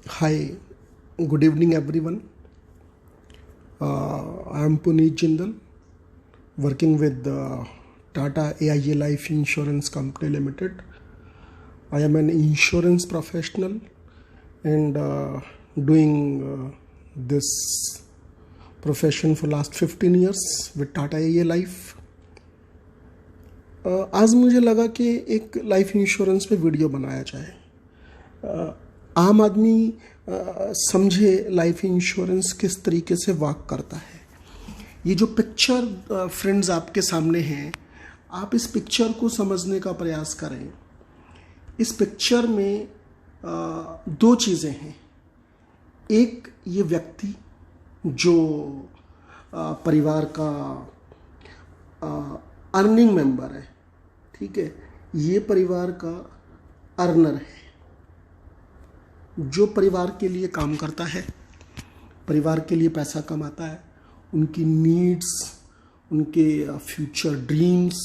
Hi, good evening everyone. I am Puneet Jindal, working with Tata AIA Life Insurance Company Limited. I am an insurance professional and doing this profession for last 15 years with Tata AIA Life. आज मुझे लगा कि एक life insurance पे video बनाया जाए। आम आदमी समझे लाइफ इंश्योरेंस किस तरीके से वर्क करता है। ये जो पिक्चर फ्रेंड्स आपके सामने हैं, आप इस पिक्चर को समझने का प्रयास करें। इस पिक्चर में दो चीज़ें हैं। एक, ये व्यक्ति जो परिवार का अर्निंग मेंबर है, ठीक है, ये परिवार का अर्नर है, जो परिवार के लिए काम करता है, परिवार के लिए पैसा कमाता है, उनकी नीड्स, उनके फ्यूचर ड्रीम्स,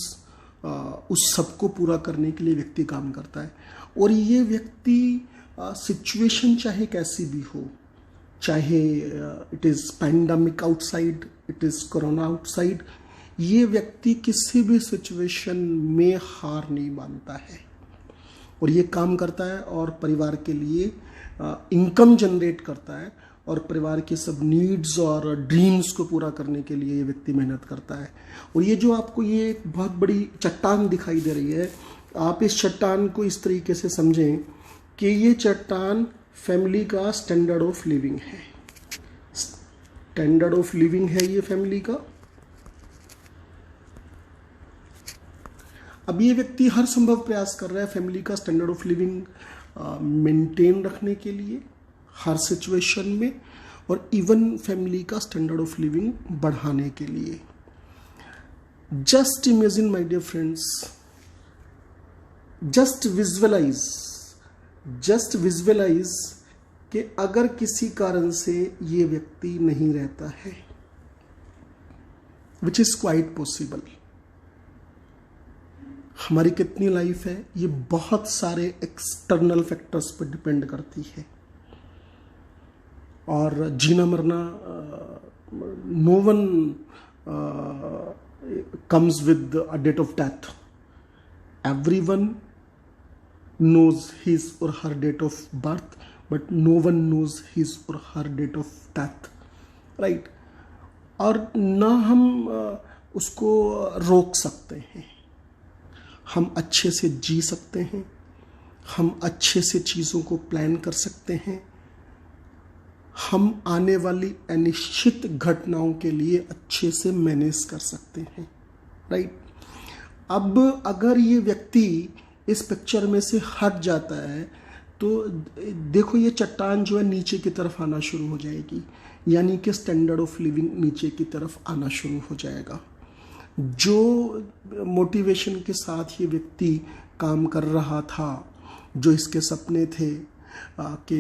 उस सब को पूरा करने के लिए व्यक्ति काम करता है। और ये व्यक्ति सिचुएशन चाहे कैसी भी हो, चाहे it is pandemic outside, it is corona outside, ये व्यक्ति किसी भी सिचुएशन में हार नहीं मानता है और ये काम करता है और परिवार के लिए इनकम जनरेट करता है और परिवार के सब नीड्स और ड्रीम्स को पूरा करने के लिए ये व्यक्ति मेहनत करता है। और ये जो आपको ये एक बहुत बड़ी चट्टान दिखाई दे रही है, आप इस चट्टान को इस तरीके से समझें कि ये चट्टान फैमिली का स्टैंडर्ड ऑफ लिविंग है। स्टैंडर्ड ऑफ लिविंग है ये फैमिली का। अब ये व्यक्ति हर संभव प्रयास कर रहा है फैमिली का स्टैंडर्ड ऑफ लिविंग मेंटेन रखने के लिए हर सिचुएशन में, और इवन फैमिली का स्टैंडर्ड ऑफ लिविंग बढ़ाने के लिए। Just imagine my dear friends, just visualize कि अगर किसी कारण से ये व्यक्ति नहीं रहता है, विच इज क्वाइट पॉसिबल। हमारी कितनी लाइफ है ये बहुत सारे एक्सटर्नल फैक्टर्स पर डिपेंड करती है। और जीना मरना, no one comes with a date of death. Everyone knows his or her date of birth, but no one knows his or her date of death, right? और ना हम उसको रोक सकते हैं। हम अच्छे से जी सकते हैं, हम अच्छे से चीज़ों को प्लान कर सकते हैं, हम आने वाली अनिश्चित घटनाओं के लिए अच्छे से मैनेज कर सकते हैं, राइट? अब अगर ये व्यक्ति इस पिक्चर में से हट जाता है तो देखो ये चट्टान जो है नीचे की तरफ आना शुरू हो जाएगी, यानी कि स्टैंडर्ड ऑफ लिविंग नीचे की तरफ आना शुरू हो जाएगा। जो मोटिवेशन के साथ ये व्यक्ति काम कर रहा था, जो इसके सपने थे कि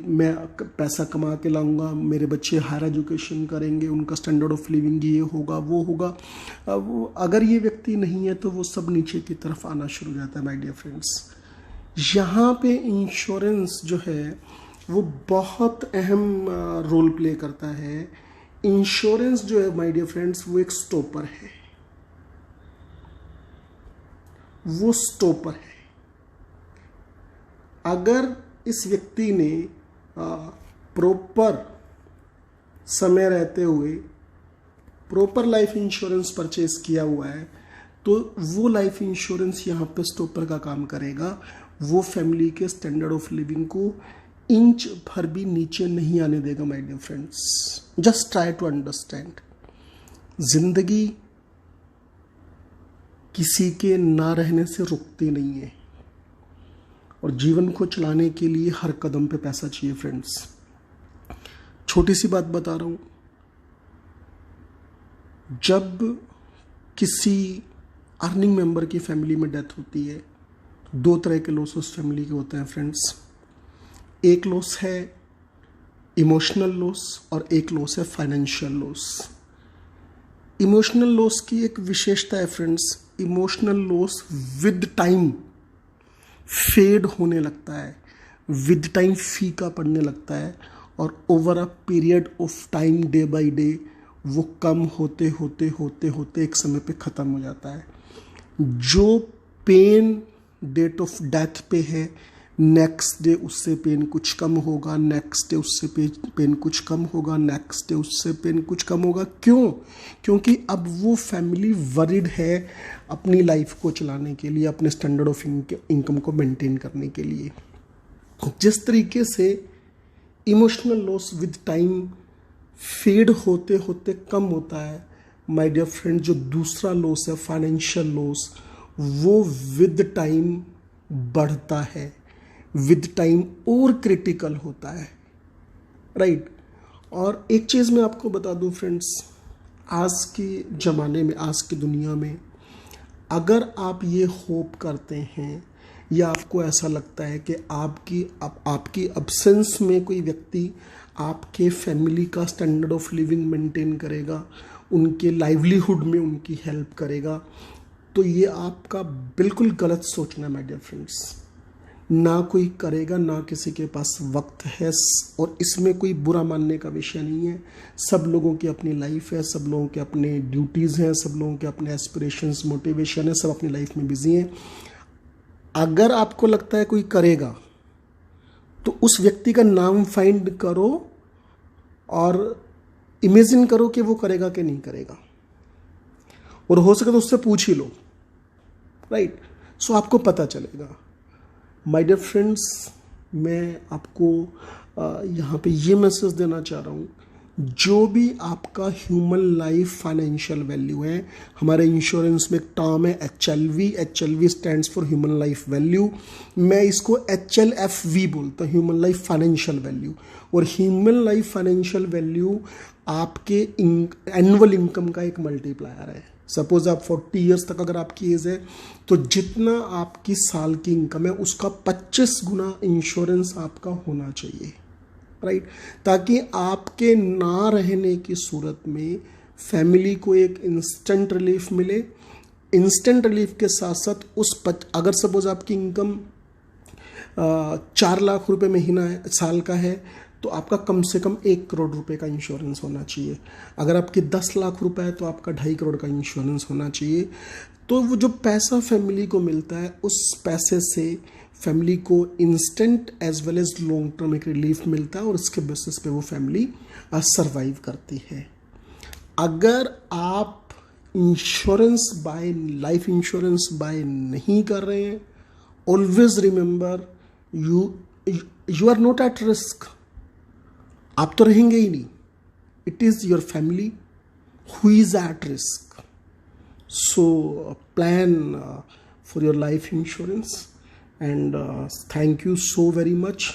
मैं पैसा कमा के लाऊंगा, मेरे बच्चे हायर एजुकेशन करेंगे, उनका स्टैंडर्ड ऑफ लिविंग ये होगा वो होगा, वो अगर ये व्यक्ति नहीं है तो वो सब नीचे की तरफ आना शुरू हो जाता है। माय डियर फ्रेंड्स, यहाँ पे इंश्योरेंस जो है वो बहुत अहम रोल प्ले करता है। इंश्योरेंस जो है माय डियर फ्रेंड्स वो एक स्टॉपर है, वो स्टॉपर है। अगर इस व्यक्ति ने प्रॉपर समय रहते हुए प्रॉपर लाइफ इंश्योरेंस परचेज किया हुआ है तो वो लाइफ इंश्योरेंस यहाँ पे स्टॉपर का काम करेगा। वो फैमिली के स्टैंडर्ड ऑफ लिविंग को इंच भर भी नीचे नहीं आने देगा। My dear friends, just try to understand. जिंदगी किसी के ना रहने से रुकती नहीं है और जीवन को चलाने के लिए हर कदम पे पैसा चाहिए फ्रेंड्स। छोटी सी बात बता रहा हूं, जब किसी अर्निंग मेंबर की फैमिली में डेथ होती है, दो तरह के लॉस उस फैमिली के होते हैं फ्रेंड्स। एक लॉस है इमोशनल लॉस और एक लॉस है फाइनेंशियल लॉस। इमोशनल लॉस की एक विशेषता है friends, emotional loss with time fade होने लगता है, विद टाइम फीका पड़ने लगता है और over a period of time day by day वो कम होते होते होते होते एक समय पे ख़त्म हो जाता है। जो पेन डेट ऑफ डेथ पे है, नेक्स्ट डे उससे पेन कुछ कम होगा, नेक्स्ट डे उससे पेन कुछ कम होगा, नेक्स्ट डे उससे पेन कुछ कम होगा। क्यों? क्योंकि अब वो फैमिली वरिड है अपनी लाइफ को चलाने के लिए, अपने स्टैंडर्ड ऑफ इनकम को मेंटेन करने के लिए। जिस तरीके से emotional loss with time fade होते होते कम होता है, माय डियर फ्रेंड, जो दूसरा लॉस है फाइनेंशियल लॉस, वो विद टाइम बढ़ता है, विद टाइम और क्रिटिकल होता है, राइट। और एक चीज़ मैं आपको बता दूं फ्रेंड्स, आज के ज़माने में, आज की दुनिया में, अगर आप ये होप करते हैं या आपको ऐसा लगता है कि आपकी अब्सेंस में कोई व्यक्ति आपके फैमिली का स्टैंडर्ड ऑफ लिविंग मेंटेन करेगा, उनके लाइवलीहुड में उनकी हेल्प करेगा, तो ये आपका बिल्कुल गलत सोचना है माय डियर फ्रेंड्स। ना कोई करेगा, ना किसी के पास वक्त है, और इसमें कोई बुरा मानने का विषय नहीं है। सब लोगों की अपनी लाइफ है, सब लोगों के अपने ड्यूटीज़ हैं, सब लोगों के अपने एस्पिरेशंस, मोटिवेशन है, सब अपनी लाइफ में बिजी हैं। अगर आपको लगता है कोई करेगा तो उस व्यक्ति का नाम फाइंड करो और इमेजिन करो कि वो करेगा कि नहीं करेगा, और हो सके तो उससे पूछ ही लो, राइट। सो आपको पता चलेगा। माय डियर फ्रेंड्स, मैं आपको यहाँ पे ये मैसेज देना चाह रहा हूँ, जो भी आपका ह्यूमन लाइफ फाइनेंशियल वैल्यू है, हमारे इंश्योरेंस में एक टर्म है HLV stands for human life value. मैं इसको HLFV बोलता हूँ, ह्यूमन लाइफ फाइनेंशियल वैल्यू। और ह्यूमन लाइफ फाइनेंशियल वैल्यू आपके एनुअल इनकम का एक मल्टीप्लायर है। सपोज आप 40 ईयर्स तक अगर आपकी एज है, तो जितना आपकी साल की इनकम है उसका 25 गुना इंश्योरेंस आपका होना चाहिए, राइट। ताकि आपके ना रहने की सूरत में फैमिली को एक इंस्टेंट रिलीफ मिले। इंस्टेंट रिलीफ के साथ साथ अगर सपोज आपकी इनकम 4 लाख रुपए महीना है, साल का है, तो आपका कम से कम 1 करोड़ रुपए का इंश्योरेंस होना चाहिए। अगर आपके 10 लाख रुपए है तो आपका 2.5 करोड़ का इंश्योरेंस होना चाहिए। तो वो जो पैसा फैमिली को मिलता है, उस पैसे से फैमिली को instant as well as long term एक रिलीफ मिलता है, और उसके बेसिस पे वो फैमिली सरवाइव करती है। अगर आप insurance buy, life insurance buy नहीं कर रहे हैं, always remember you are not at risk. आप तो रहेंगे ही नहीं, it is your family who is at risk. So plan for your life insurance, and thank you so very much.